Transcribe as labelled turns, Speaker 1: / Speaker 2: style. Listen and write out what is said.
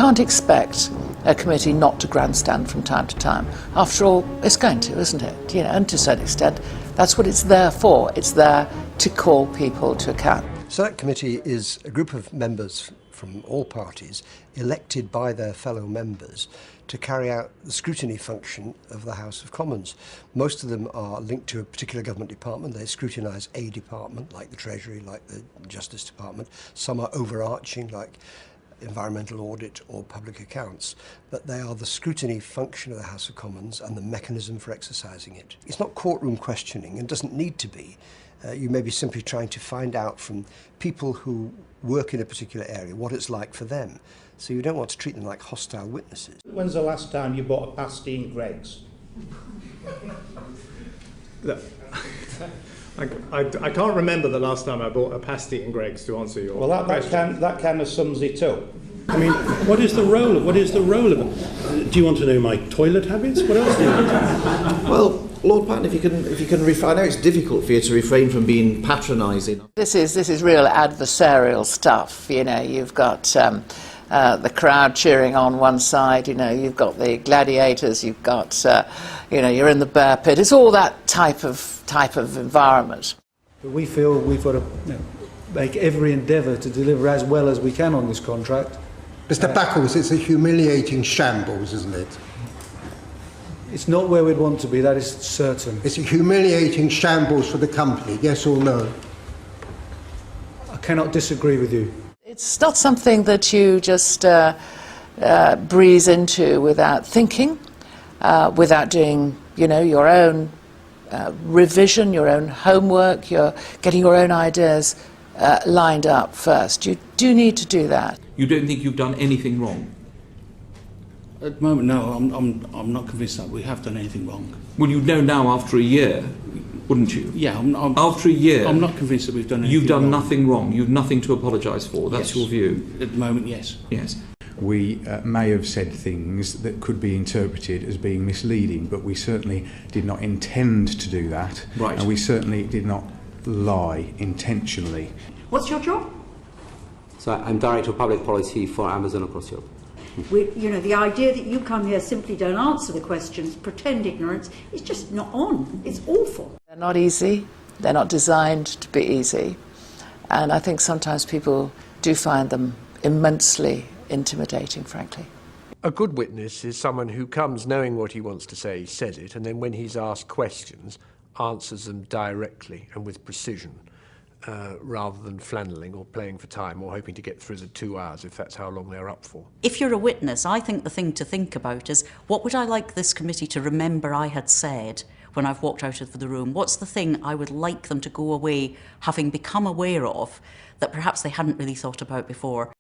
Speaker 1: can't expect a committee not to grandstand from time to time. After all, it's going to, isn't it? You know, and to a certain extent, that's what it's there for. It's there to call people to account.
Speaker 2: Select Committee is a group of members from all parties elected by their fellow members to carry out the scrutiny function of the House of Commons. Most of them are linked to a particular government department. They scrutinise a department, like the Treasury, like the Justice Department. Some are overarching, like environmental audit or public accounts. But they are the scrutiny function of the House of Commons and the mechanism for exercising it. It's not courtroom questioning and doesn't need to be. You may be simply trying to find out from people who work in a particular area what it's like for them. So you don't want to treat them like hostile witnesses.
Speaker 3: When's the last time you bought a pasty in Greggs?
Speaker 4: Look, I can't remember the last time I bought a pasty in Greggs, to answer your question.
Speaker 3: That kind of sums it up.
Speaker 5: I mean, what is the role of it? Do you want to know my toilet habits? What else do you want?
Speaker 6: Well, Lord Patton, if you can refrain, I know it's difficult for you to refrain from being patronising.
Speaker 1: This is real adversarial stuff. You know, you've got the crowd cheering on one side. You know, you've got the gladiators. You've got, you know, you're in the bear pit. It's all that type of environment.
Speaker 7: But we feel we've got to make every endeavour to deliver as well as we can on this contract.
Speaker 8: Mr. Buckles, it's a humiliating shambles, isn't it?
Speaker 7: It's not where we'd want to be, that is certain.
Speaker 8: It's a humiliating shambles for the company, yes or no?
Speaker 7: I cannot disagree with you.
Speaker 1: It's not something that you just breeze into without thinking, without doing, you know, your own revision, your own homework, you're getting your own ideas lined up first. You do need to do that.
Speaker 9: You don't think you've done anything wrong?
Speaker 5: At the moment, no, I'm not convinced that we have done anything wrong.
Speaker 9: Well, you'd know now after a year, wouldn't you?
Speaker 5: Yeah,
Speaker 9: after a year,
Speaker 5: I'm not convinced that we've done anything wrong.
Speaker 9: You've done nothing wrong. You've nothing to apologise for. That's your view.
Speaker 5: At the moment, yes.
Speaker 9: Yes.
Speaker 10: We may have said things that could be interpreted as being misleading, but we certainly did not intend to do that.
Speaker 9: Right.
Speaker 10: And we certainly did not lie intentionally.
Speaker 11: What's your job?
Speaker 12: So I'm Director of Public Policy for Amazon across Europe.
Speaker 11: The idea that you come here, simply don't answer the questions, pretend ignorance, is just not on. It's awful.
Speaker 1: They're not easy. They're not designed to be easy. And I think sometimes people do find them immensely intimidating, frankly.
Speaker 2: A good witness is someone who comes knowing what he wants to say, says it, and then when he's asked questions, answers them directly and with precision. Rather than flanelling or playing for time or hoping to get through the 2 hours if that's how long they're up for.
Speaker 11: If you're a witness, I think the thing to think about is, what would I like this committee to remember I had said when I've walked out of the room? What's the thing I would like them to go away having become aware of that perhaps they hadn't really thought about before?